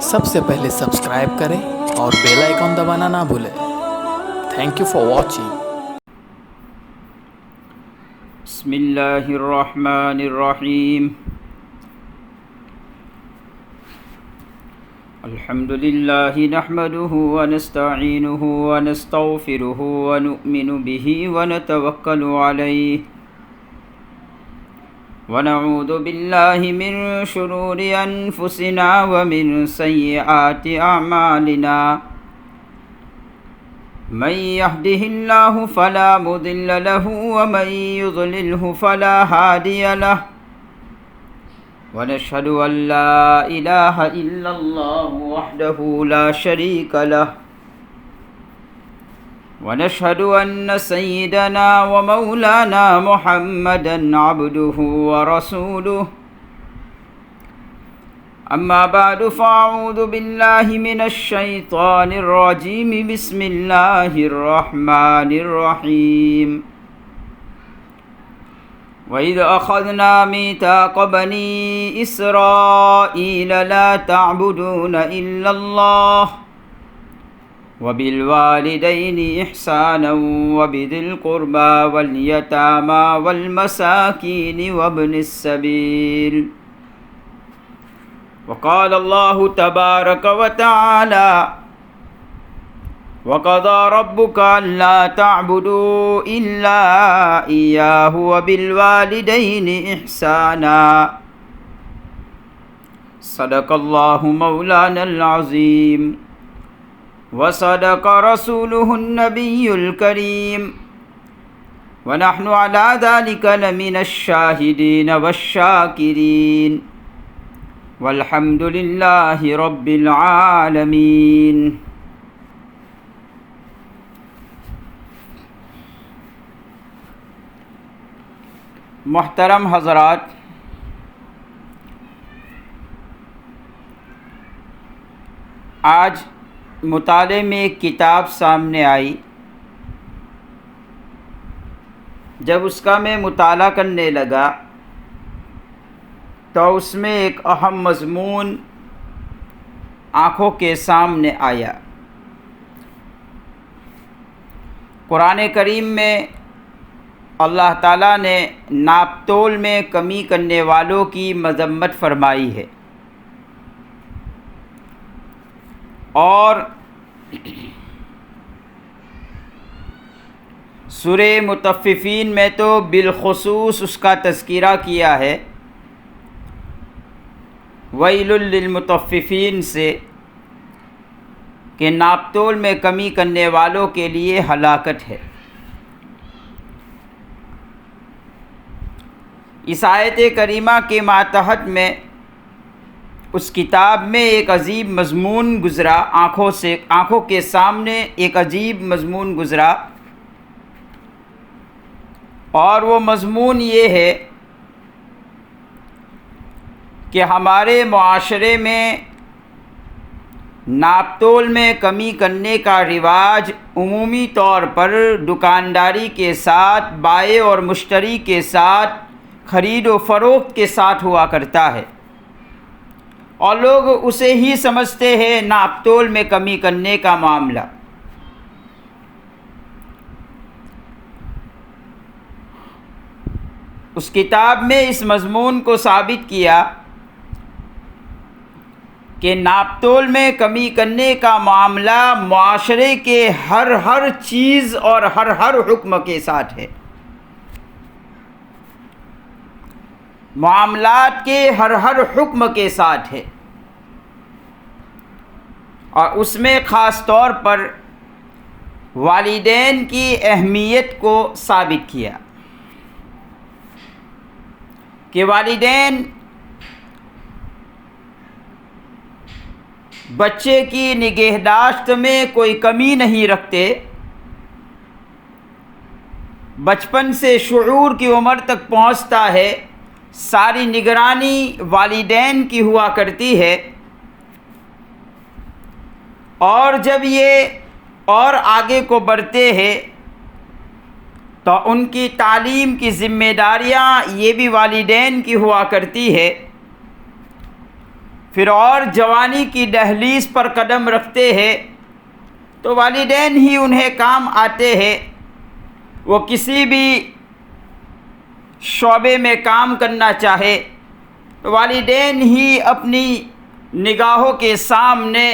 سب سے پہلے سبسکرائب کریں اور بیل آئیکن دبانا نہ بھولیں۔ Thank you for watching. بسم اللہ الرحمن الرحیم۔ الحمد للہ نحمده ونستعینه ونستغفره ونؤمن به ونتوکل علیہ ونعوذ باللہ من شرور انفسنا ومن سیئات اعمالنا من يهده الله فلا مضل له ومن يضلله فلا هادي له ونشهد أن لا إله إلا الله وحده لا شريك له ونشهد أن سيدنا ومولانا محمدا عبده ورسوله أما بعد فأعوذ بالله من الشيطان الرجيم بسم الله الرحمن الرحيم وإذ أخذنا ميثاق بني إسرائيل لا تعبدون إلا الله وبالوالدين إحسانا وبذي القربى واليتامى والمساكين وابن السبيل وقال الله تبارك وتعالى وقضى ربك ألا تعبدوا إلا إياه وبالوالدين إحسانا صدق الله مولانا العظيم وصدق رسوله النبي الكريم ونحن على ذلك لمن الشاهدين والشاكرين والحمد للہ رب العالمین۔ محترم حضرات، آج مطالعے میں ایک کتاب سامنے آئی۔ جب اس کا میں مطالعہ کرنے لگا تو اس میں ایک اہم مضمون آنکھوں کے سامنے آیا۔ قرآن کریم میں اللہ تعالیٰ نے ناپ تول میں کمی کرنے والوں کی مذمت فرمائی ہے، اور سورہ مطففین میں تو بالخصوص اس کا تذکرہ کیا ہے، ویل للمطففین سے، کہ ناپ تول میں کمی کرنے والوں کے لیے ہلاکت ہے۔ اس آیت کریمہ کے ماتحت میں اس کتاب میں ایک عجیب مضمون گزرا، آنکھوں کے سامنے ایک عجیب مضمون گزرا، اور وہ مضمون یہ ہے کہ ہمارے معاشرے میں ناپ تول میں کمی کرنے کا رواج عمومی طور پر دکانداری کے ساتھ، بائع اور مشتری کے ساتھ، خرید و فروخت کے ساتھ ہوا کرتا ہے، اور لوگ اسے ہی سمجھتے ہیں ناپ تول میں کمی کرنے کا معاملہ۔ اس کتاب میں اس مضمون کو ثابت کیا کہ ناپ تول میں کمی کرنے کا معاملہ معاشرے کے ہر چیز اور ہر حکم کے ساتھ ہے، معاملات کے ہر حکم کے ساتھ ہے، اور اس میں خاص طور پر والدین کی اہمیت کو ثابت کیا کہ والدین بچے کی نگہداشت میں کوئی کمی نہیں رکھتے، بچپن سے شعور کی عمر تک پہنچتا ہے، ساری نگرانی والدین کی ہوا کرتی ہے، اور جب یہ اور آگے کو بڑھتے ہیں تو ان کی تعلیم کی ذمہ داریاں یہ بھی والدین کی ہوا کرتی ہے۔ پھر اور جوانی کی دہلیز پر قدم رکھتے ہیں تو والدین ہی انہیں کام آتے ہیں. وہ کسی بھی شعبے میں کام کرنا چاہے تو والدین ہی اپنی نگاہوں کے سامنے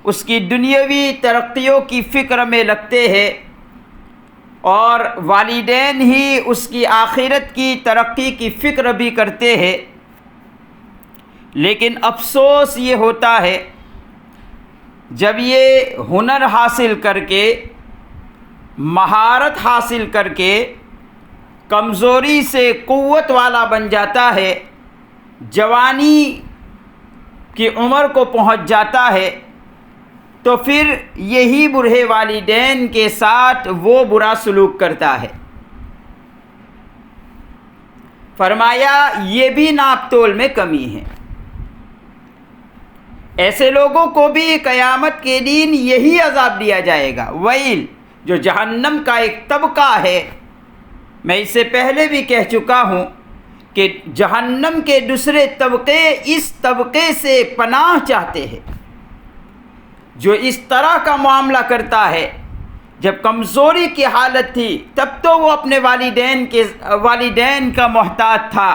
اس کی دنیاوی ترقیوں کی فکر میں لگتے ہیں اور والدین ہی اس کی آخرت کی ترقی کی فکر بھی کرتے ہیں. لیکن افسوس یہ ہوتا ہے جب یہ ہنر حاصل کر کے، مہارت حاصل کر کے کمزوری سے قوت والا بن جاتا ہے، جوانی کی عمر کو پہنچ جاتا ہے، تو پھر یہی برے والدین کے ساتھ وہ برا سلوک کرتا ہے. فرمایا یہ بھی ناپ تول میں کمی ہے. ایسے لوگوں کو بھی قیامت کے دن یہی عذاب دیا جائے گا. ویل، جو جہنم کا ایک طبقہ ہے. میں اس سے پہلے بھی کہہ چکا ہوں کہ جہنم کے دوسرے طبقے اس طبقے سے پناہ چاہتے ہیں. جو اس طرح کا معاملہ کرتا ہے، جب کمزوری کی حالت تھی تب تو وہ اپنے والدین کا محتاج تھا،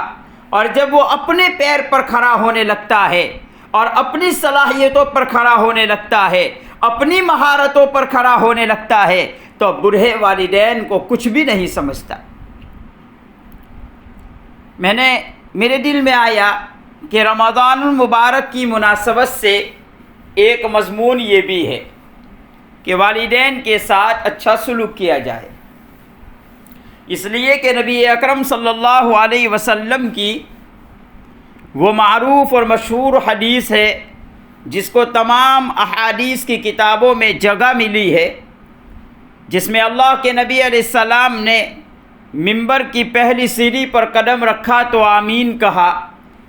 اور جب وہ اپنے پیر پر کھڑا ہونے لگتا ہے اور اپنی صلاحیتوں پر کھڑا ہونے لگتا ہے، اپنی مہارتوں پر کھڑا ہونے لگتا ہے، تو بوڑھے والدین کو کچھ بھی نہیں سمجھتا. میرے دل میں آیا کہ رمضان المبارک کی مناسبت سے ایک مضمون یہ بھی ہے کہ والدین کے ساتھ اچھا سلوک کیا جائے. اس لیے کہ نبی اکرم صلی اللہ علیہ وسلم کی وہ معروف اور مشہور حدیث ہے جس کو تمام احادیث کی کتابوں میں جگہ ملی ہے، جس میں اللہ کے نبی علیہ السلام نے منبر کی پہلی سیڑھی پر قدم رکھا تو آمین کہا،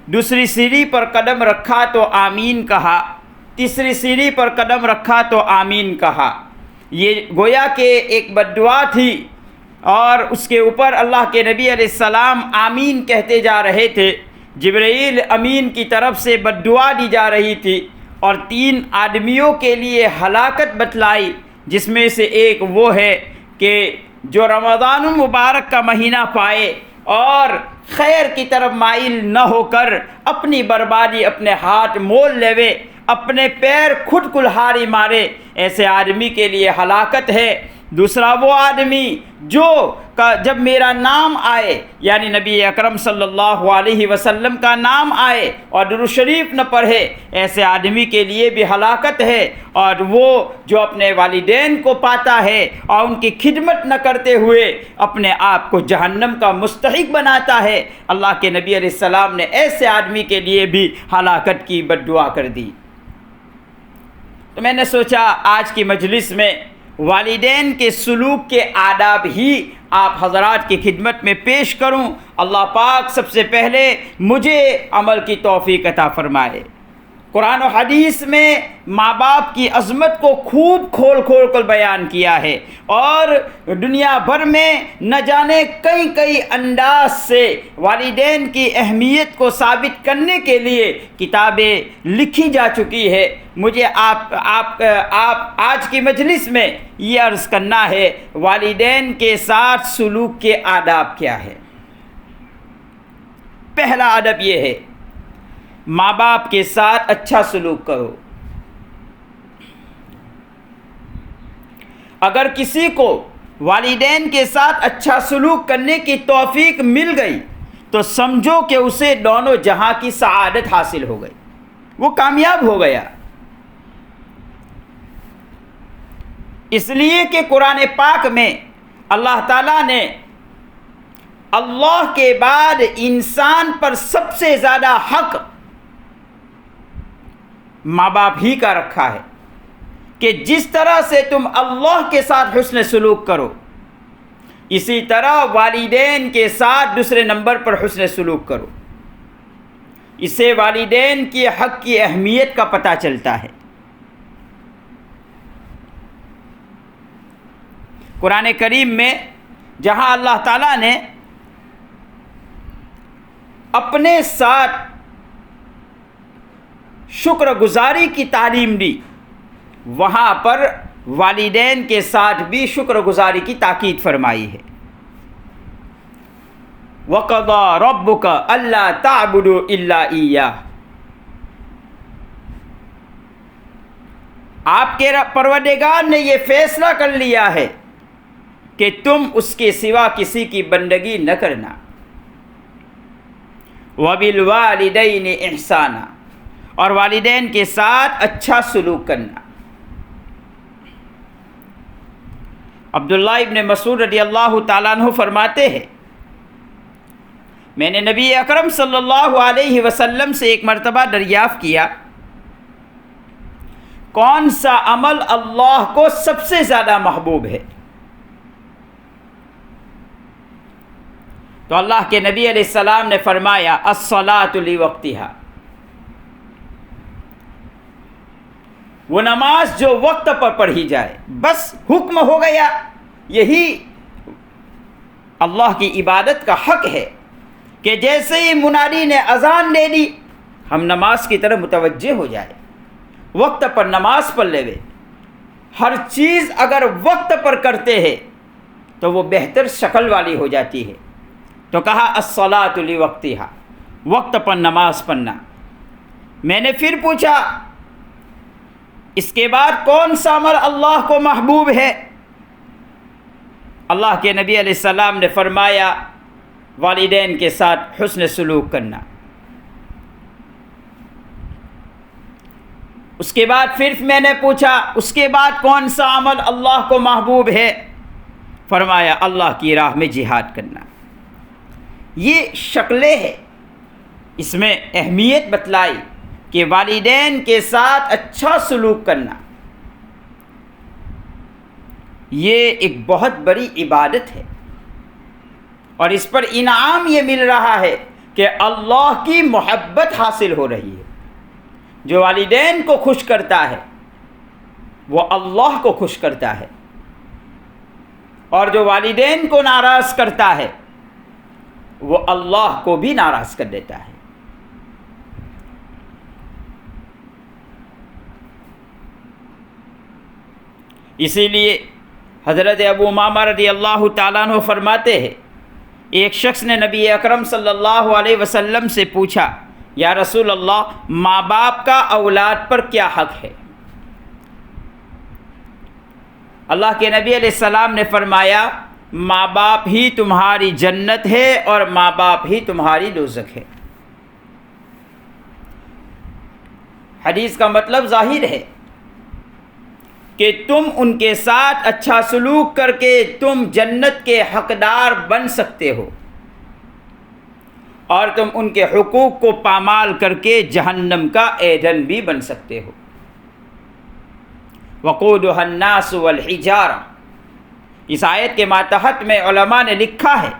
دوسری سیڑھی پر قدم رکھا تو آمین کہا، تیسری سیڑھی پر قدم رکھا تو آمین کہا. یہ گویا کہ ایک بد دعا تھی، اور اس کے اوپر اللہ کے نبی علیہ السلام آمین کہتے جا رہے تھے. جبرائیل امین کی طرف سے بد دعا دی جا رہی تھی، اور 3 آدمیوں کے لیے ہلاکت بتلائی، جس میں سے ایک وہ ہے کہ جو رمضان المبارک کا مہینہ پائے اور خیر کی طرف مائل نہ ہو کر اپنی بربادی اپنے ہاتھ مول لیوے، اپنے پیر خود کلہاڑی مارے. ایسے آدمی کے لیے ہلاکت ہے. دوسرا وہ آدمی جو جب میرا نام آئے، یعنی نبی اکرم صلی اللہ علیہ وسلم کا نام آئے اور درود شریف نہ پڑھے، ایسے آدمی کے لیے بھی ہلاکت ہے. اور وہ جو اپنے والدین کو پاتا ہے اور ان کی خدمت نہ کرتے ہوئے اپنے آپ کو جہنم کا مستحق بناتا ہے، اللہ کے نبی علیہ السلام نے ایسے آدمی کے لیے بھی ہلاکت کی بد دعا کر دی. تو میں نے سوچا آج کی مجلس میں والدین کے سلوک کے آداب ہی آپ حضرات کی خدمت میں پیش کروں. اللہ پاک سب سے پہلے مجھے عمل کی توفیق عطا فرمائے. قرآن و حدیث میں ماں باپ کی عظمت کو خوب کھول کر بیان کیا ہے، اور دنیا بھر میں نہ جانے کئی انداز سے والدین کی اہمیت کو ثابت کرنے کے لیے کتابیں لکھی جا چکی ہے. مجھے آپ آج کی مجلس میں یہ عرض کرنا ہے، والدین کے ساتھ سلوک کے آداب کیا ہے. پہلا ادب یہ ہے، ماں باپ کے ساتھ اچھا سلوک کرو. اگر کسی کو والدین کے ساتھ اچھا سلوک کرنے کی توفیق مل گئی تو سمجھو کہ اسے دونوں جہاں کی سعادت حاصل ہو گئی، وہ کامیاب ہو گیا. اس لیے کہ قرآن پاک میں اللہ تعالیٰ نے اللہ کے بعد انسان پر سب سے زیادہ حق ماں باپ ہی کا رکھا ہے کہ جس طرح سے تم اللہ کے ساتھ حسن سلوک کرو، اسی طرح والدین کے ساتھ دوسرے نمبر پر حسن سلوک کرو. اس سے والدین کی حق کی اہمیت کا پتہ چلتا ہے. قرآن کریم میں جہاں اللہ تعالیٰ نے اپنے ساتھ شکر گزاری کی تعلیم دی، وہاں پر والدین کے ساتھ بھی شکر گزاری کی تاکید فرمائی ہے۔ وَقَضَىٰ رَبُّكَ أَلَّا تَعْبُدُوا إِلَّا إِيَّاهُ، آپ کے پروردگار نے یہ فیصلہ کر لیا ہے کہ تم اس کے سوا کسی کی بندگی نہ کرنا۔ وَبِالْوَالِدَيْنِ إِحْسَانًا، اور والدین کے ساتھ اچھا سلوک کرنا۔ عبداللہ ابن مسعود رضی اللہ تعالیٰ عنہ فرماتے ہیں، میں نے نبی اکرم صلی اللہ علیہ وسلم سے ایک مرتبہ دریافت کیا، کون سا عمل اللہ کو سب سے زیادہ محبوب ہے؟ تو اللہ کے نبی علیہ السلام نے فرمایا الصلاۃ لوقتہا، وہ نماز جو وقت پر پڑھی جائے، بس حکم ہو گیا، یہی اللہ کی عبادت کا حق ہے کہ جیسے ہی منادی نے اذان دے دی ہم نماز کی طرف متوجہ ہو جائے، وقت پر نماز پڑھ لے۔ ہر چیز اگر وقت پر کرتے ہیں تو وہ بہتر شکل والی ہو جاتی ہے۔ تو کہا الصلاۃ لوقتہا، وقت پر نماز پڑھنا۔ میں نے پھر پوچھا اس کے بعد کون سا عمل اللہ کو محبوب ہے؟ اللہ کے نبی علیہ السلام نے فرمایا والدین کے ساتھ حسن سلوک کرنا۔ اس کے بعد پھر میں نے پوچھا اس کے بعد کون سا عمل اللہ کو محبوب ہے؟ فرمایا اللہ کی راہ میں جہاد کرنا۔ یہ شکلیں ہیں، اس میں اہمیت بتلائی کہ والدین کے ساتھ اچھا سلوک کرنا یہ ایک بہت بڑی عبادت ہے، اور اس پر انعام یہ مل رہا ہے کہ اللہ کی محبت حاصل ہو رہی ہے۔ جو والدین کو خوش کرتا ہے وہ اللہ کو خوش کرتا ہے، اور جو والدین کو ناراض کرتا ہے وہ اللہ کو بھی ناراض کر دیتا ہے۔ اسی لیے حضرت ابو امامہ رضی اللہ تعالیٰ عنہ فرماتے ہیں، ایک شخص نے نبی اکرم صلی اللہ علیہ وسلم سے پوچھا، یا رسول اللہ، ماں باپ کا اولاد پر کیا حق ہے؟ اللہ کے نبی علیہ السلام نے فرمایا ماں باپ ہی تمہاری جنت ہے اور ماں باپ ہی تمہاری دوزخ ہے۔ حدیث کا مطلب ظاہر ہے کہ تم ان کے ساتھ اچھا سلوک کر کے تم جنت کے حقدار بن سکتے ہو، اور تم ان کے حقوق کو پامال کر کے جہنم کا ایندھن بھی بن سکتے ہو۔ وقودها الناس والحجارہ، اس آیت کے ماتحت میں علماء نے لکھا ہے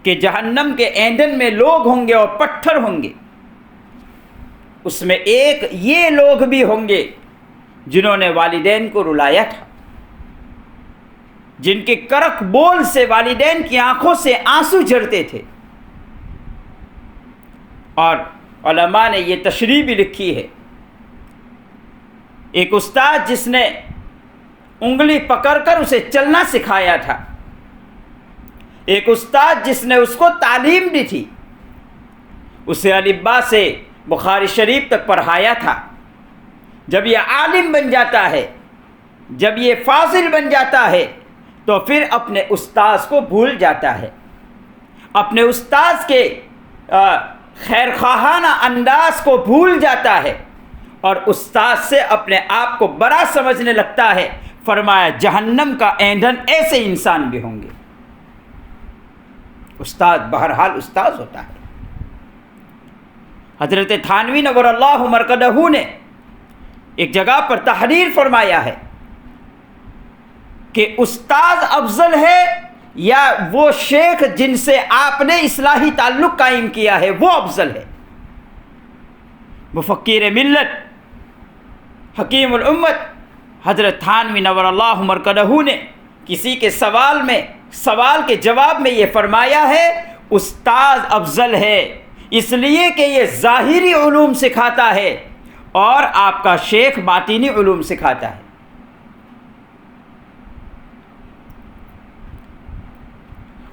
کہ جہنم کے ایندھن میں لوگ ہوں گے اور پتھر ہوں گے، اس میں ایک یہ لوگ بھی ہوں گے جنہوں نے والدین کو رلایا تھا، جن کے کرک بول سے والدین کی آنکھوں سے آنسو جھرتے تھے۔ اور علماء نے یہ تشریح بھی لکھی ہے، ایک استاد جس نے انگلی پکڑ کر اسے چلنا سکھایا تھا، ایک استاد جس نے اس کو تعلیم دی تھی، اسے الف با سے بخاری شریف تک پڑھایا تھا، جب یہ عالم بن جاتا ہے، جب یہ فاضل بن جاتا ہے تو پھر اپنے استاذ کو بھول جاتا ہے، اپنے استاذ کے خیر خواہانہ انداز کو بھول جاتا ہے، اور استاذ سے اپنے آپ کو بڑا سمجھنے لگتا ہے۔ فرمایا جہنم کا ایندھن ایسے انسان بھی ہوں گے۔ استاد بہرحال استاذ ہوتا ہے۔ حضرت تھانوی نور اللہ مرقدہ نے ایک جگہ پر تحریر فرمایا ہے کہ استاد افضل ہے یا وہ شیخ جن سے آپ نے اصلاحی تعلق قائم کیا ہے وہ افضل ہے۔ مفکر ملت، حکیم الامت حضرت تھانوی نور اللہ مرقدہ نے کسی کے سوال کے جواب میں یہ فرمایا ہے استاد افضل ہے اس لیے کہ یہ ظاہری علوم سکھاتا ہے اور آپ کا شیخ باطینی علوم سکھاتا ہے.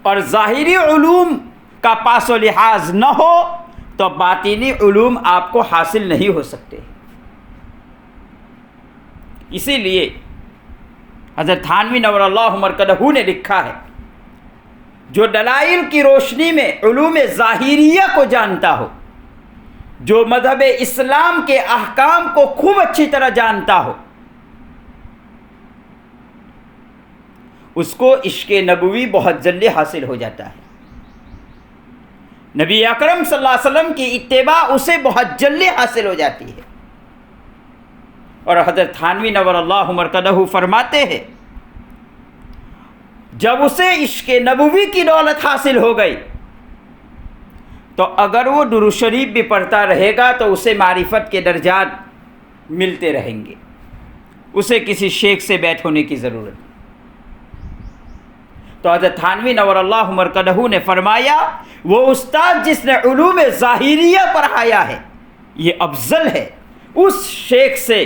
اور ظاہری علوم کا پاس و لحاظ نہ ہو تو باطینی علوم آپ کو حاصل نہیں ہو سکتے. اسی لیے حضرت تھانوی نور اللہ مرکزہ نے لکھا ہے جو دلائل کی روشنی میں علوم ظاہریہ کو جانتا ہو، جو مذہب اسلام کے احکام کو خوب اچھی طرح جانتا ہو، اس کو عشق نبوی بہت جلدی حاصل ہو جاتا ہے. نبی اکرم صلی اللہ علیہ وسلم کی اتباع اسے بہت جلدی حاصل ہو جاتی ہے. اور حضرت تھانوی نور اللہ مرکزہ فرماتے ہیں جب اسے عشق نبوی کی دولت حاصل ہو گئی تو اگر وہ درود شریف بھی پڑھتا رہے گا تو اسے معرفت کے درجات ملتے رہیں گے، اسے کسی شیخ سے بیعت ہونے کی ضرورت نہیں. تو حضرت تھانوی نور اللہ مرکزہ نے فرمایا وہ استاد جس نے علوم ظاہریہ پڑھایا ہے یہ افضل ہے اس شیخ سے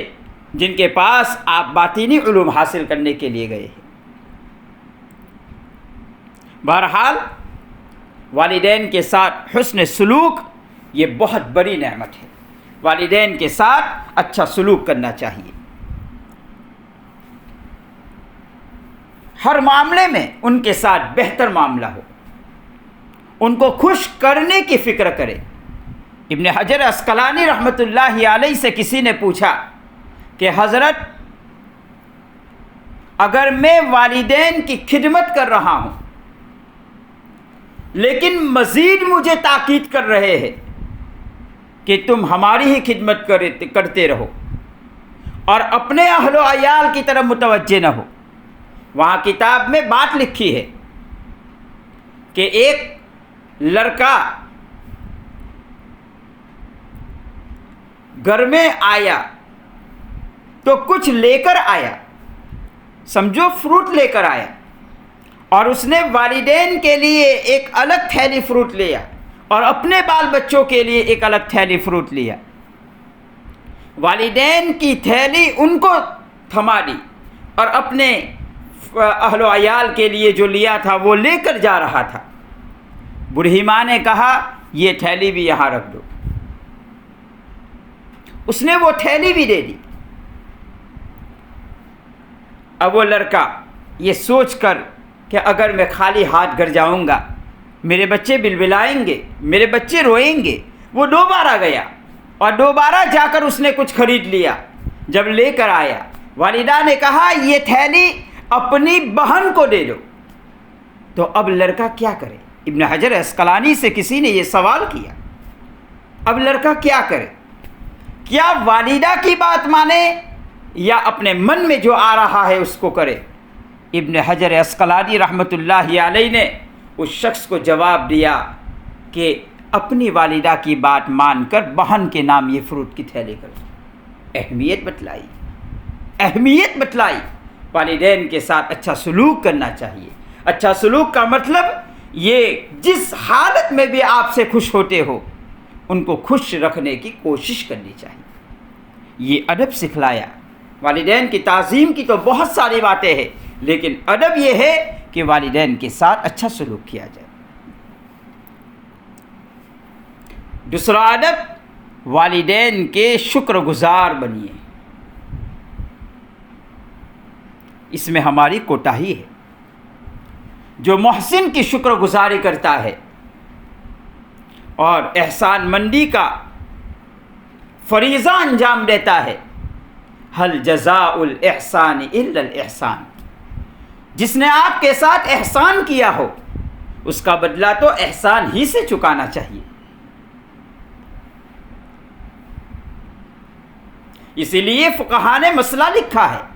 جن کے پاس آپ باطینی علوم حاصل کرنے کے لیے گئے ہیں. بہرحال والدین کے ساتھ حسن سلوک یہ بہت بڑی نعمت ہے. والدین کے ساتھ اچھا سلوک کرنا چاہیے. ہر معاملے میں ان کے ساتھ بہتر معاملہ ہو، ان کو خوش کرنے کی فکر کرے. ابن حجر عسقلانی رحمۃ اللہ علیہ سے کسی نے پوچھا کہ حضرت اگر میں والدین کی خدمت کر رہا ہوں لیکن مزید مجھے تاکید کر رہے ہیں کہ تم ہماری ہی خدمت کرتے رہو اور اپنے اہل و عیال کی طرف متوجہ نہ ہو. وہاں کتاب میں بات لکھی ہے کہ ایک لڑکا گھر میں آیا تو کچھ لے کر آیا، سمجھو فروٹ لے کر آیا، اور اس نے والدین کے لیے ایک الگ تھیلی فروٹ لیا اور اپنے بال بچوں کے لیے ایک الگ تھیلی فروٹ لیا. والدین کی تھیلی ان کو تھما دی اور اپنے اہل و عیال کے لیے جو لیا تھا وہ لے کر جا رہا تھا. بوڑھی ماں نے کہا یہ تھیلی بھی یہاں رکھ دو. اس نے وہ تھیلی بھی دے دی. اب وہ لڑکا یہ سوچ کر کہ اگر میں خالی ہاتھ گھر جاؤں گا میرے بچے بلبلائیں گے، میرے بچے روئیں گے، وہ دوبارہ گیا اور دوبارہ جا کر اس نے کچھ خرید لیا. جب لے کر آیا والدہ نے کہا یہ تھیلی اپنی بہن کو دے دو. تو اب لڑکا کیا کرے؟ ابن حجر عسقلانی سے کسی نے یہ سوال کیا اب لڑکا کیا کرے؟ کیا والدہ کی بات مانے یا اپنے من میں جو آ رہا ہے اس کو کرے؟ ابن حجر عسقلانی رحمۃ اللہ علیہ نے اس شخص کو جواب دیا کہ اپنی والدہ کی بات مان کر بہن کے نام یہ فروٹ کی تھیلی کرو. اہمیت بتلائی، اہمیت بتلائی. والدین کے ساتھ اچھا سلوک کرنا چاہیے. اچھا سلوک کا مطلب یہ جس حالت میں بھی آپ سے خوش ہوتے ہو ان کو خوش رکھنے کی کوشش کرنی چاہیے. یہ ادب سکھلایا. والدین کی تعظیم کی تو بہت ساری باتیں ہیں لیکن ادب یہ ہے کہ والدین کے ساتھ اچھا سلوک کیا جائے. دوسرا ادب والدین کے شکر گزار بنیے. اس میں ہماری کوتاہی ہے. جو محسن کی شکر گزاری کرتا ہے اور احسان مندی کا فریضہ انجام دیتا ہے، حل جزاء الاحسان الا الاحسان، جس نے آپ کے ساتھ احسان کیا ہو اس کا بدلہ تو احسان ہی سے چکانا چاہیے. اسی لیے فقہا نے مسئلہ لکھا ہے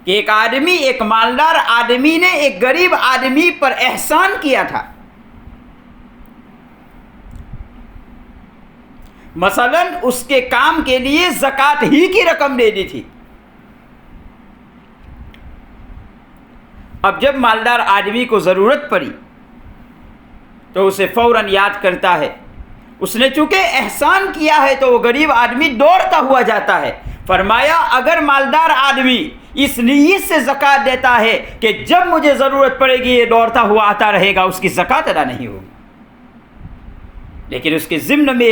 کہ ایک مالدار آدمی نے ایک غریب آدمی پر احسان کیا تھا. مثلا اس کے کام کے لیے زکوٰۃ ہی کی رقم دے دی تھی. اب جب مالدار آدمی کو ضرورت پڑی تو اسے فوراً یاد کرتا ہے. اس نے چونکہ احسان کیا ہے تو وہ غریب آدمی دوڑتا ہوا جاتا ہے. فرمایا اگر مالدار آدمی اس نیت سے زکوٰۃ دیتا ہے کہ جب مجھے ضرورت پڑے گی یہ دوڑتا ہوا آتا رہے گا, اس کی زکوٰۃ ادا نہیں ہوگی. لیکن اس کے ضمن میں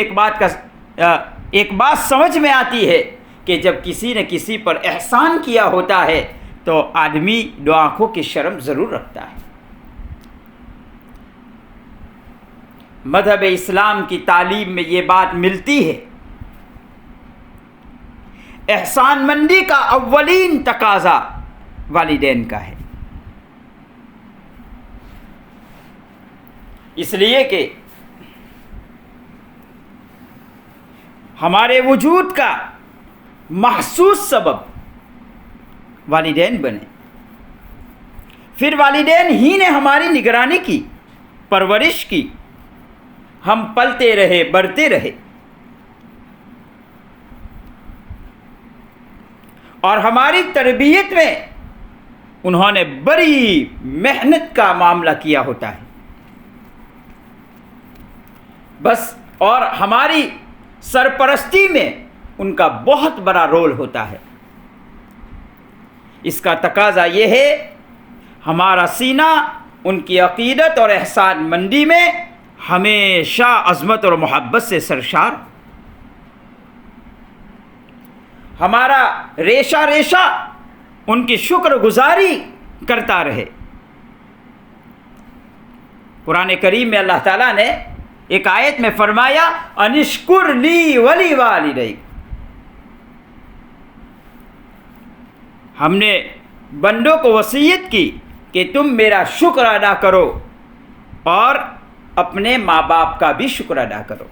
ایک بات سمجھ میں آتی ہے کہ جب کسی نے کسی پر احسان کیا ہوتا ہے تو آدمی دو آنکھوں کی شرم ضرور رکھتا ہے. مذہب اسلام کی تعلیم میں یہ بات ملتی ہے. احسان مندی کا اولین تقاضا والدین کا ہے. اس لیے کہ ہمارے وجود کا محسوس سبب والدین بنے. پھر والدین ہی نے ہماری نگرانی کی, پرورش کی, ہم پلتے رہے, بڑھتے رہے, اور ہماری تربیت میں انہوں نے بڑی محنت کا معاملہ کیا ہوتا ہے. بس اور ہماری سرپرستی میں ان کا بہت بڑا رول ہوتا ہے. اس کا تقاضا یہ ہے ہمارا سینہ ان کی عقیدت اور احسان مندی میں ہمیشہ عظمت اور محبت سے سرشار, ہمارا ریشہ ریشہ ان کی شکر گزاری کرتا رہے. قرآن کریم میں اللہ تعالیٰ نے ایک آیت میں فرمایا انشکر لی ولی والدیک. ہم نے بندوں کو وصیت کی کہ تم میرا شکر ادا کرو اور اپنے ماں باپ کا بھی شکر ادا کرو.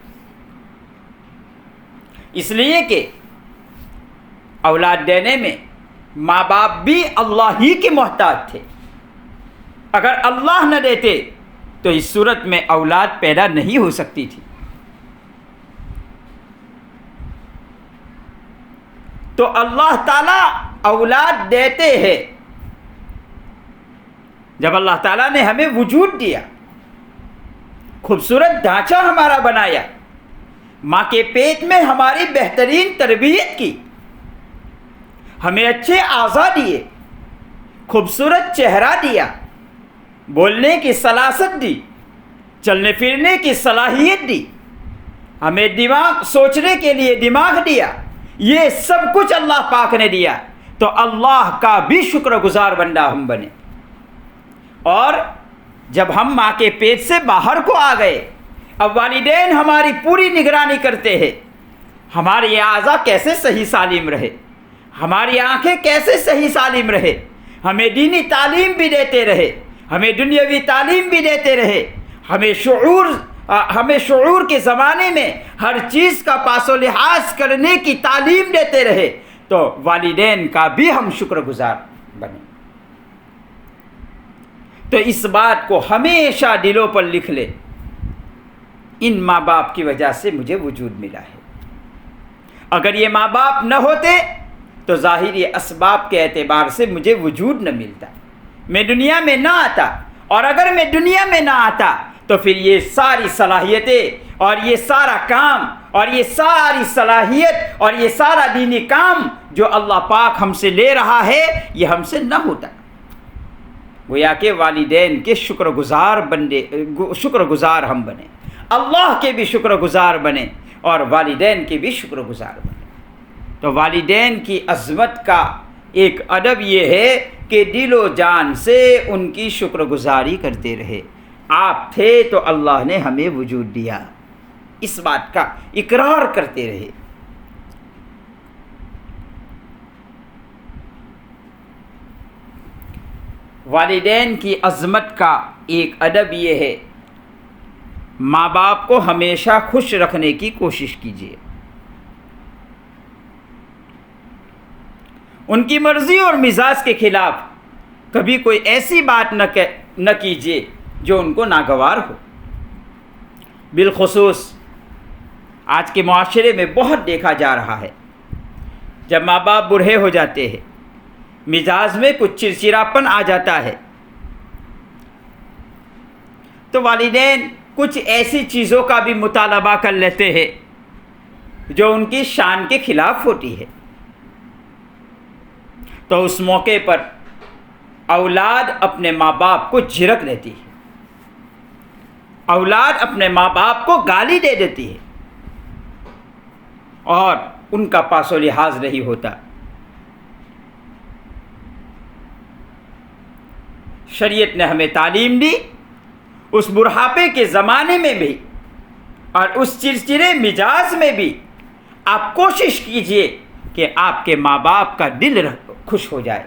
اس لیے کہ اولاد دینے میں ماں باپ بھی اللہ ہی کے محتاج تھے. اگر اللہ نہ دیتے تو اس صورت میں اولاد پیدا نہیں ہو سکتی تھی. تو اللہ تعالیٰ اولاد دیتے ہیں. جب اللہ تعالیٰ نے ہمیں وجود دیا, خوبصورت ڈھانچہ ہمارا بنایا, ماں کے پیٹ میں ہماری بہترین تربیت کی, ہمیں اچھے اعضاء دیے, خوبصورت چہرہ دیا, بولنے کی سلاست دی, چلنے پھرنے کی صلاحیت دی, ہمیں دماغ سوچنے کے لیے دماغ دیا, یہ سب کچھ اللہ پاک نے دیا. تو اللہ کا بھی شکر گزار بندہ ہم بنے. اور جب ہم ماں کے پیٹ سے باہر کو آ گئے, اب والدین ہماری پوری نگرانی کرتے ہیں. ہمارے اعضاء کیسے صحیح سالم رہے, ہماری آنکھیں کیسے صحیح سالم رہے, ہمیں دینی تعلیم بھی دیتے رہے, ہمیں دنیاوی تعلیم بھی دیتے رہے, ہمیں شعور کے زمانے میں ہر چیز کا پاس و لحاظ کرنے کی تعلیم دیتے رہے. تو والدین کا بھی ہم شکر گزار بنے. تو اس بات کو ہمیشہ دلوں پر لکھ لے, ان ماں باپ کی وجہ سے مجھے وجود ملا ہے. اگر یہ ماں باپ نہ ہوتے تو ظاہری اسباب کے اعتبار سے مجھے وجود نہ ملتا, میں دنیا میں نہ آتا. اور اگر میں دنیا میں نہ آتا تو پھر یہ ساری صلاحیتیں اور یہ سارا کام اور یہ ساری صلاحیت اور یہ سارا دینی کام جو اللہ پاک ہم سے لے رہا ہے یہ ہم سے نہ ہوتا. گویا کہ والدین کے شکر گزار ہم بنے, اللہ کے بھی شکر گزار بنے اور والدین کے بھی شکر گزار بنے. تو والدین کی عظمت کا ایک ادب یہ ہے کہ دل و جان سے ان کی شکر گزاری کرتے رہے. آپ تھے تو اللہ نے ہمیں وجود دیا, اس بات کا اقرار کرتے رہے. والدین کی عظمت کا ایک ادب یہ ہے, ماں باپ کو ہمیشہ خوش رکھنے کی کوشش کیجیے. ان کی مرضی اور مزاج کے خلاف کبھی کوئی ایسی بات نہ کیجیے جو ان کو ناگوار ہو. بالخصوص آج کے معاشرے میں بہت دیکھا جا رہا ہے, جب ماں باپ بوڑھے ہو جاتے ہیں, مزاج میں کچھ چڑچڑاپن آ جاتا ہے, تو والدین کچھ ایسی چیزوں کا بھی مطالبہ کر لیتے ہیں جو ان کی شان کے خلاف ہوتی ہے، تو اس موقع پر اولاد اپنے ماں باپ کو جھڑک لیتی ہے، اولاد اپنے ماں باپ کو گالی دے دیتی ہے اور ان کا پاس و لحاظ نہیں ہوتا۔ شریعت نے ہمیں تعلیم دی اس بڑھاپے کے زمانے میں بھی اور اس چڑچڑے مزاج میں بھی آپ کوشش کیجئے کہ آپ کے ماں باپ کا دل خوش ہو جائے،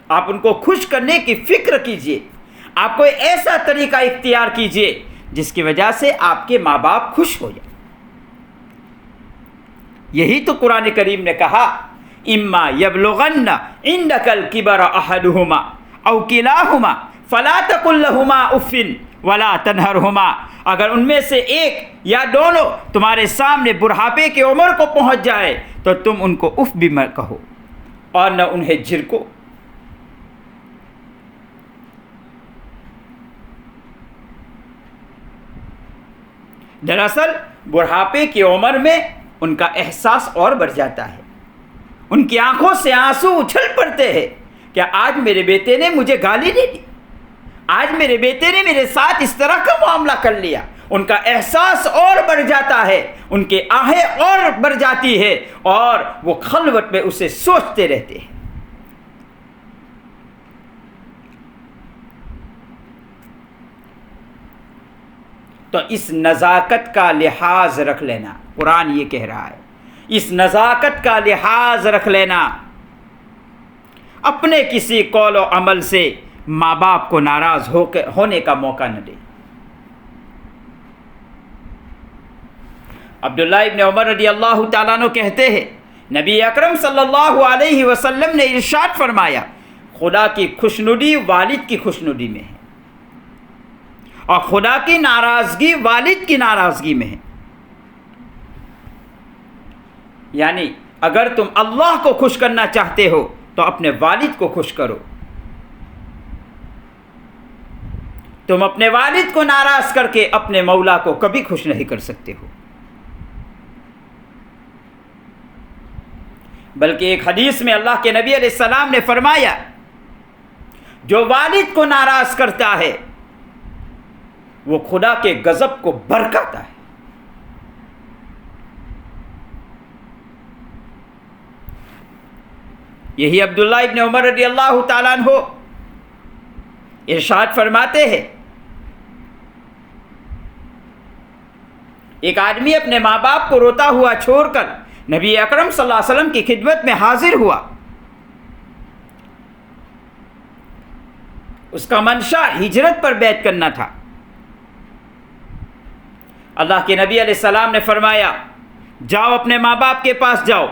آپ ان کو خوش کرنے کی فکر کیجئے، آپ کوئی ایسا طریقہ اختیار کیجئے جس کی وجہ سے آپ کے ماں باپ خوش ہو جائیں۔ یہی تو قرآن کریم نے کہا اما یبلغن عندک الکبر احدہما او کلاہما فلا تقل لہما اف ولا تنہرہما، اگر ان میں سے ایک یا دونوں تمہارے سامنے بڑھاپے کی عمر کو پہنچ جائے تو تم ان کو اف بھی مت کہو اور نہ انہیں جھڑکو۔ دراصل بڑھاپے کی عمر میں ان کا احساس اور بڑھ جاتا ہے، ان کی آنکھوں سے آنسو اچھل پڑتے ہیں کہ آج میرے بیٹے نے مجھے گالی دے دی، آج میرے بیٹے نے میرے ساتھ اس طرح کا معاملہ کر لیا۔ ان کا احساس اور بڑھ جاتا ہے، ان کے آہیں اور بڑھ جاتی ہے اور وہ خلوت میں اسے سوچتے رہتے ہیں۔ تو اس نزاکت کا لحاظ رکھ لینا، قرآن یہ کہہ رہا ہے، اس نزاکت کا لحاظ رکھ لینا، اپنے کسی قول و عمل سے ماں باپ کو ناراض ہونے کا موقع نہ دے۔ عبداللہ ابن عمر رضی اللہ تعالیٰ عنہ کہتے ہیں نبی اکرم صلی اللہ علیہ وسلم نے ارشاد فرمایا خدا کی خوشنودی والد کی خوشنودی میں ہے اور خدا کی ناراضگی والد کی ناراضگی میں ہے۔ یعنی اگر تم اللہ کو خوش کرنا چاہتے ہو تو اپنے والد کو خوش کرو، تم اپنے والد کو ناراض کر کے اپنے مولا کو کبھی خوش نہیں کر سکتے ہو۔ بلکہ ایک حدیث میں اللہ کے نبی علیہ السلام نے فرمایا جو والد کو ناراض کرتا ہے وہ خدا کے غضب کو برکاتا ہے۔ یہی عبداللہ ابن عمر رضی اللہ تعالیٰ عنہ ارشاد فرماتے ہیں ایک آدمی اپنے ماں باپ کو روتا ہوا چھوڑ کر نبی اکرم صلی اللہ علیہ وسلم کی خدمت میں حاضر ہوا۔ اس کا منشا ہجرت پر بیعت کرنا تھا۔ اللہ کے نبی علیہ السلام نے فرمایا جاؤ اپنے ماں باپ کے پاس جاؤ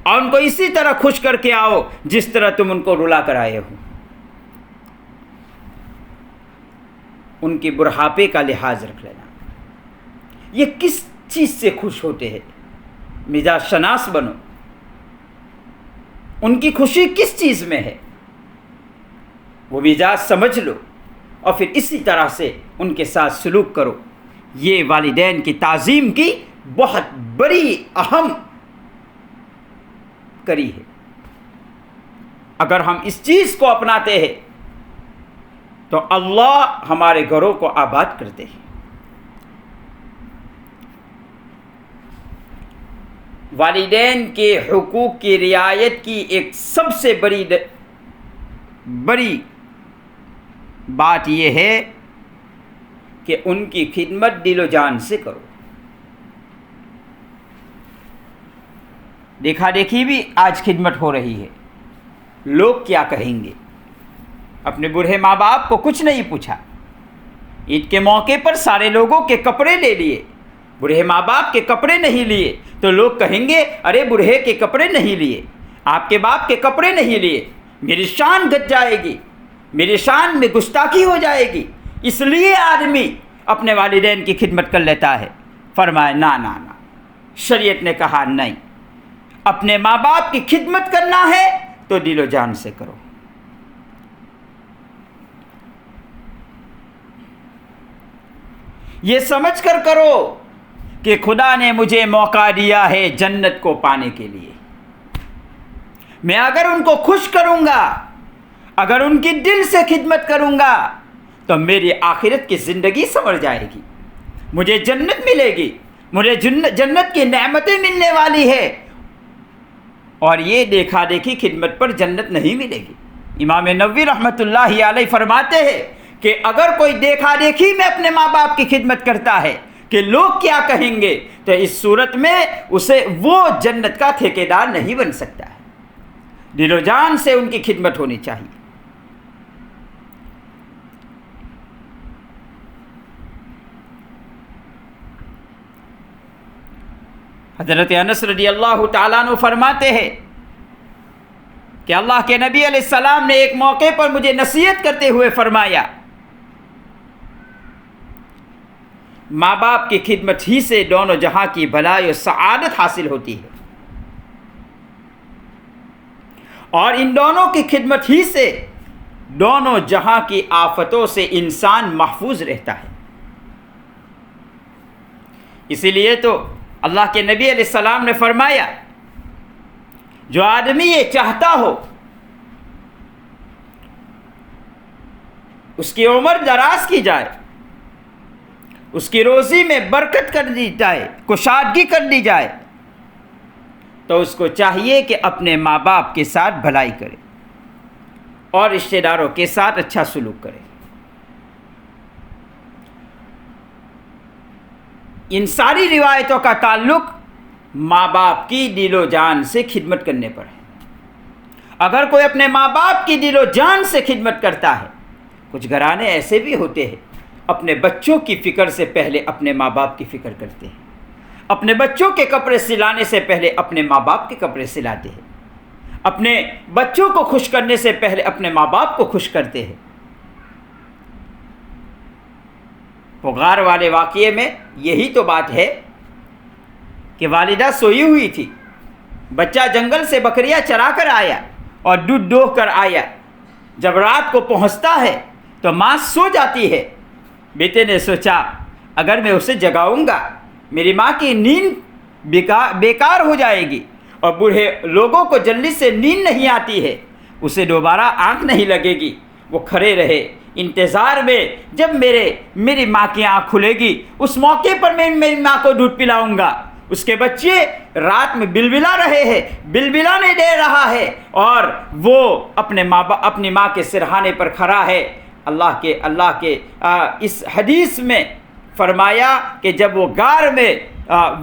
اور ان کو اسی طرح خوش کر کے آؤ جس طرح تم ان کو رلا کر آئے ہو۔ ان کے بڑھاپے کا لحاظ رکھ لینا۔ یہ کس چیز سے خوش ہوتے ہیں؟ مزاج شناس بنو، ان کی خوشی کس چیز میں ہے وہ مزاج سمجھ لو اور پھر اسی طرح سے ان کے ساتھ سلوک کرو۔ یہ والدین کی تعظیم کی بہت بڑی اہم کڑی ہے۔ اگر ہم اس چیز کو اپناتے ہیں تو اللہ ہمارے گھروں کو آباد کرتے ہیں۔ والدین کے حقوق کی رعایت کی ایک سب سے بڑی بات یہ ہے کہ ان کی خدمت دل و جان سے کرو۔ دیکھا دیکھی بھی آج خدمت ہو رہی ہے، لوگ کیا کہیں گے؟ اپنے بوڑھے ماں باپ کو کچھ نہیں پوچھا، عید کے موقع پر سارے لوگوں کے کپڑے لے لیے، بوڑھے ماں باپ کے کپڑے نہیں لیے تو لوگ کہیں گے ارے بوڑھے کے کپڑے نہیں لیے، آپ کے باپ کے کپڑے نہیں لیے، میری شان گھٹ جائے گی، میری شان میں گستاخی ہو جائے گی۔ اس لیے آدمی اپنے والدین کی خدمت کر لیتا ہے۔ فرمایا نا نا نا، شریعت نے کہا نہیں، اپنے ماں باپ کی خدمت کرنا ہے تو دل و جان سے کرو۔ یہ سمجھ کر کرو کہ خدا نے مجھے موقع دیا ہے جنت کو پانے کے لیے. میں اگر ان کو خوش کروں گا، اگر ان کی دل سے خدمت کروں گا تو میری آخرت کی زندگی سنور جائے گی، مجھے جنت ملے گی، مجھے جنت کی نعمتیں ملنے والی ہے. اور یہ دیکھا دیکھی خدمت پر جنت نہیں ملے گی. امام نووی رحمۃ اللہ علیہ فرماتے ہیں کہ اگر کوئی دیکھا دیکھی میں اپنے ماں باپ کی خدمت کرتا ہے کہ لوگ کیا کہیں گے، تو اس صورت میں اسے وہ جنت کا ٹھیکیدار نہیں بن سکتا ہے. دل و جان سے ان کی خدمت ہونی چاہیے. حضرت انس رضی اللہ تعالیٰ عنہ فرماتے ہیں کہ اللہ کے نبی علیہ السلام نے ایک موقع پر مجھے نصیحت کرتے ہوئے فرمایا، ماں باپ کی خدمت ہی سے دونوں جہاں کی بھلائی و سعادت حاصل ہوتی ہے، اور ان دونوں کی خدمت ہی سے دونوں جہاں کی آفتوں سے انسان محفوظ رہتا ہے. اسی لیے تو اللہ کے نبی علیہ السلام نے فرمایا، جو آدمی یہ چاہتا ہو اس کی عمر دراز کی جائے، اس کی روزی میں برکت کر دی جائے، کشادگی کر دی جائے، تو اس کو چاہیے کہ اپنے ماں باپ کے ساتھ بھلائی کرے اور رشتہ داروں کے ساتھ اچھا سلوک کرے. ان ساری روایتوں کا تعلق ماں باپ کی دل و جان سے خدمت کرنے پر ہے. اگر کوئی اپنے ماں باپ کی دل و جان سے خدمت کرتا ہے، کچھ گھرانے ایسے بھی ہوتے ہیں اپنے بچوں کی فکر سے پہلے اپنے ماں باپ کی فکر کرتے ہیں، اپنے بچوں کے کپڑے سلانے سے پہلے اپنے ماں باپ کے کپڑے سلاتے ہیں، اپنے بچوں کو خوش کرنے سے پہلے اپنے ماں باپ کو خوش کرتے ہیں. پگار والے واقعے میں یہی تو بات ہے کہ والدہ سوئی ہوئی تھی، بچہ جنگل سے بکریاں چرا کر آیا اور دودھ دوہ کر آیا. جب رات کو پہنچتا ہے تو ماں سو جاتی ہے. بیٹے نے سوچا اگر میں اسے جگاؤں گا میری ماں کی نیند بیکار ہو جائے گی، اور بوڑھے لوگوں کو جلدی سے نیند نہیں آتی ہے، اسے دوبارہ آنکھ نہیں لگے گی. وہ کھڑے رہے انتظار میں، جب میری ماں کی آنکھ کھلے گی اس موقع پر میں میری ماں کو دودھ پلاؤں گا. اس کے بچے رات میں بلبلا رہے ہیں، بلبلانے دے رہا ہے، اور وہ اپنی ماں کے سرہانے پر کھڑا ہے. اللہ کے اس حدیث میں فرمایا کہ جب وہ غار میں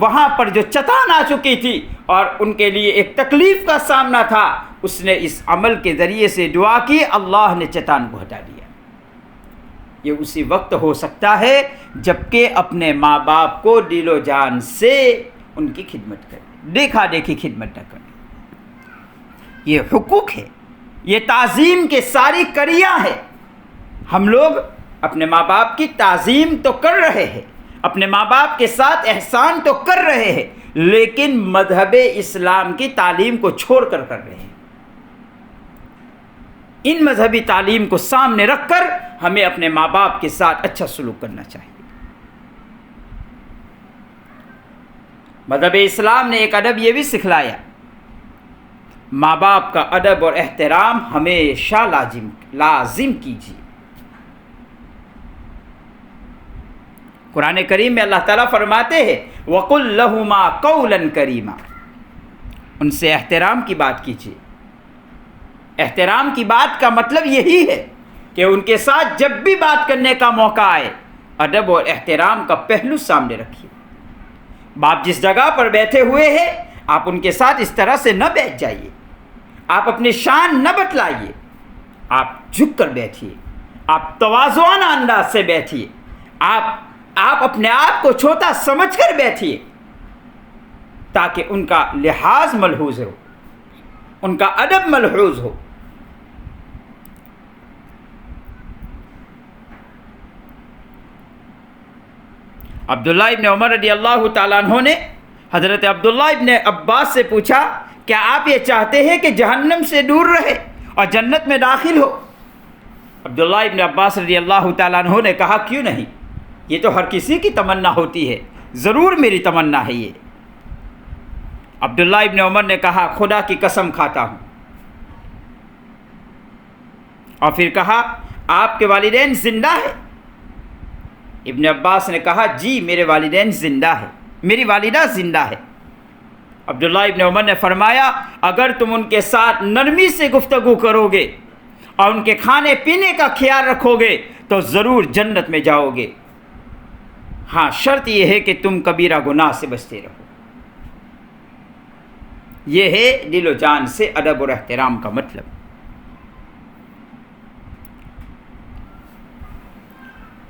وہاں پر جو چٹان آ چکی تھی اور ان کے لیے ایک تکلیف کا سامنا تھا، اس نے اس عمل کے ذریعے سے دعا کی، اللہ نے چٹان کو ہٹا دیا. یہ اسی وقت ہو سکتا ہے جبکہ اپنے ماں باپ کو دل و جان سے ان کی خدمت کرے، دیکھا دیکھی خدمت نہ کرے. یہ حقوق ہے، یہ تعظیم کے ساری کریاں ہے. ہم لوگ اپنے ماں باپ کی تعظیم تو کر رہے ہیں، اپنے ماں باپ کے ساتھ احسان تو کر رہے ہیں، لیکن مذہب اسلام کی تعلیم کو چھوڑ کر رہے ہیں. ان مذہبی تعلیم کو سامنے رکھ کر ہمیں اپنے ماں باپ کے ساتھ اچھا سلوک کرنا چاہیے. مذہب اسلام نے ایک ادب یہ بھی سکھلایا، ماں باپ کا ادب اور احترام ہمیشہ لازم کیجیے. قرآن کریم میں اللہ تعالیٰ فرماتے ہیں وَقُلْ لَهُمَا قَوْلًا كَرِيمًا، ان سے احترام کی بات کیجیے. احترام کی بات کا مطلب یہی ہے کہ ان کے ساتھ جب بھی بات کرنے کا موقع آئے ادب اور احترام کا پہلو سامنے رکھیے. باپ جس جگہ پر بیٹھے ہوئے ہیں آپ ان کے ساتھ اس طرح سے نہ بیٹھ جائیے، آپ اپنی شان نہ بتلائیے، آپ جھک کر بیٹھیے، آپ تواضعانہ انداز سے بیٹھیے، آپ اپنے آپ کو چھوٹا سمجھ کر بیٹھیے تاکہ ان کا لحاظ ملحوظ ہو، ان کا ادب ملحوظ ہو. عبداللہ ابن عمر رضی اللہ تعالیٰ عنہ نے حضرت عبداللہ ابن عباس سے پوچھا کیا آپ یہ چاہتے ہیں کہ جہنم سے دور رہے اور جنت میں داخل ہو؟ عبداللہ ابن عباس رضی اللہ تعالیٰ عنہ نے کہا کیوں نہیں، یہ تو ہر کسی کی تمنا ہوتی ہے، ضرور میری تمنا ہے یہ۔ عبداللہ ابن عمر نے کہا خدا کی قسم کھاتا ہوں، اور پھر کہا آپ کے والدین زندہ ہیں؟ ابن عباس نے کہا جی میرے والدین زندہ ہیں، میری والدہ زندہ ہے۔ عبداللہ ابن عمر نے فرمایا اگر تم ان کے ساتھ نرمی سے گفتگو کرو گے اور ان کے کھانے پینے کا خیال رکھو گے تو ضرور جنت میں جاؤ گے، ہاں شرط یہ ہے کہ تم کبیرہ گناہ سے بچتے رہو۔ یہ ہے دل و جان سے ادب اور احترام کا مطلب۔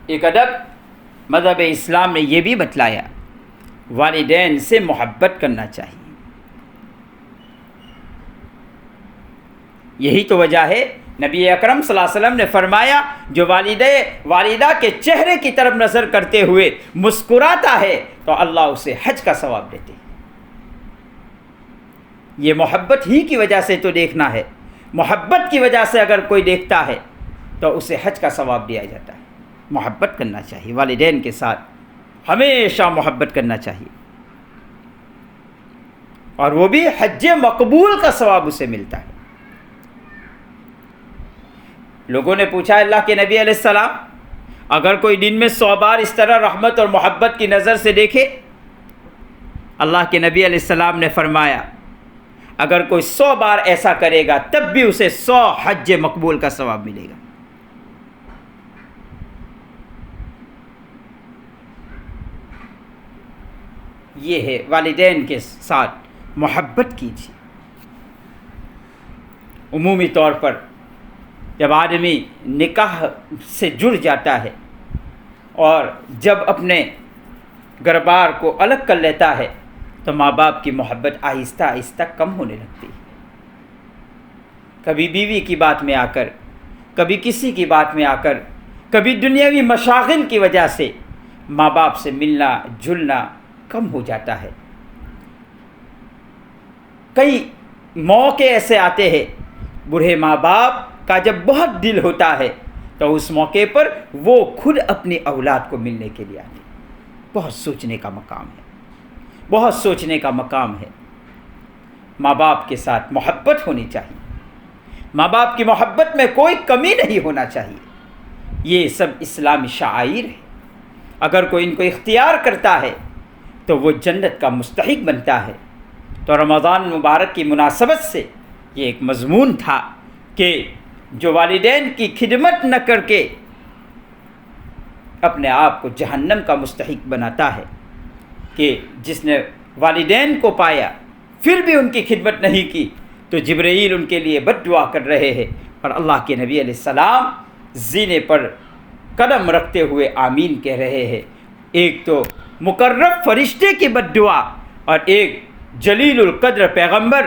ایک ادب مذہب اسلام نے یہ بھی بتلایا، والدین سے محبت کرنا چاہیے۔ یہی تو وجہ ہے نبی اکرم صلی اللہ علیہ وسلم نے فرمایا جو والدہ کے چہرے کی طرف نظر کرتے ہوئے مسکراتا ہے تو اللہ اسے حج کا ثواب دیتے ہیں۔ یہ محبت ہی کی وجہ سے تو دیکھنا ہے، محبت کی وجہ سے اگر کوئی دیکھتا ہے تو اسے حج کا ثواب دیا جاتا ہے۔ محبت کرنا چاہیے، والدین کے ساتھ ہمیشہ محبت کرنا چاہیے، اور وہ بھی حج مقبول کا ثواب اسے ملتا ہے۔ لوگوں نے پوچھا اللہ کے نبی علیہ السلام اگر کوئی دن میں 100 بار اس طرح رحمت اور محبت کی نظر سے دیکھے؟ اللہ کے نبی علیہ السلام نے فرمایا اگر کوئی 100 بار ایسا کرے گا تب بھی اسے 100 حج مقبول کا ثواب ملے گا۔ یہ ہے والدین کے ساتھ محبت کیجیے۔ عمومی طور پر جب آدمی نکاح سے جڑ جاتا ہے اور جب اپنے گھر بار کو الگ کر لیتا ہے تو ماں باپ کی محبت آہستہ آہستہ کم ہونے لگتی ہے۔ کبھی بیوی کی بات میں آ کر، کبھی کسی کی بات میں آ کر، کبھی دنیاوی مشاغل کی وجہ سے ماں باپ سے ملنا جلنا کم ہو جاتا ہے۔ کئی موقع ایسے آتے ہیں بوڑھے ماں باپ کا جب بہت دل ہوتا ہے تو اس موقع پر وہ خود اپنی اولاد کو ملنے کے لیے آتے ہیں۔ بہت سوچنے کا مقام ہے، بہت سوچنے کا مقام ہے۔ ماں باپ کے ساتھ محبت ہونی چاہیے، ماں باپ کی محبت میں کوئی کمی نہیں ہونا چاہیے۔ یہ سب اسلامی شعائر ہے، اگر کوئی ان کو اختیار کرتا ہے تو وہ جنت کا مستحق بنتا ہے۔ تو رمضان مبارک کی مناسبت سے یہ ایک مضمون تھا کہ جو والدین کی خدمت نہ کر کے اپنے آپ کو جہنم کا مستحق بناتا ہے، کہ جس نے والدین کو پایا پھر بھی ان کی خدمت نہیں کی تو جبرائیل ان کے لیے بد دعا کر رہے ہیں، اور اللہ کے نبی علیہ السلام زینے پر قدم رکھتے ہوئے آمین کہہ رہے ہیں۔ ایک تو مقرب فرشتے کی بد دعا اور ایک جلیل القدر پیغمبر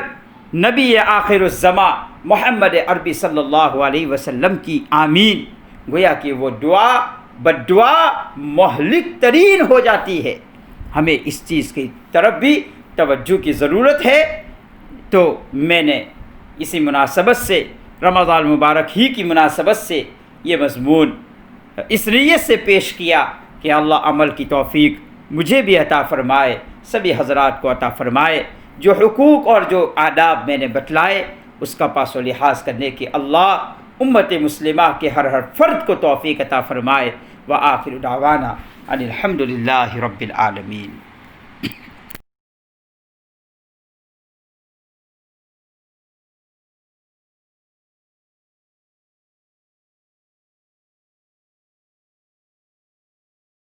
نبی آخر الزماں محمد عربی صلی اللہ علیہ وسلم کی آمین، گویا کہ وہ دعا بد دعا مہلک ترین ہو جاتی ہے۔ ہمیں اس چیز کی طرف بھی توجہ کی ضرورت ہے۔ تو میں نے اسی مناسبت سے رمضان مبارک ہی کی مناسبت سے یہ مضمون اس نیت سے پیش کیا کہ اللہ عمل کی توفیق مجھے بھی عطا فرمائے، سبھی حضرات کو عطا فرمائے۔ جو حقوق اور جو آداب میں نے بتلائے اس کا پاس و لحاظ کرنے کی اللہ امت مسلمہ کے ہر فرد کو توفیق عطا فرمائے۔ وآخر دعوانا ان الحمد للہ رب العالمین۔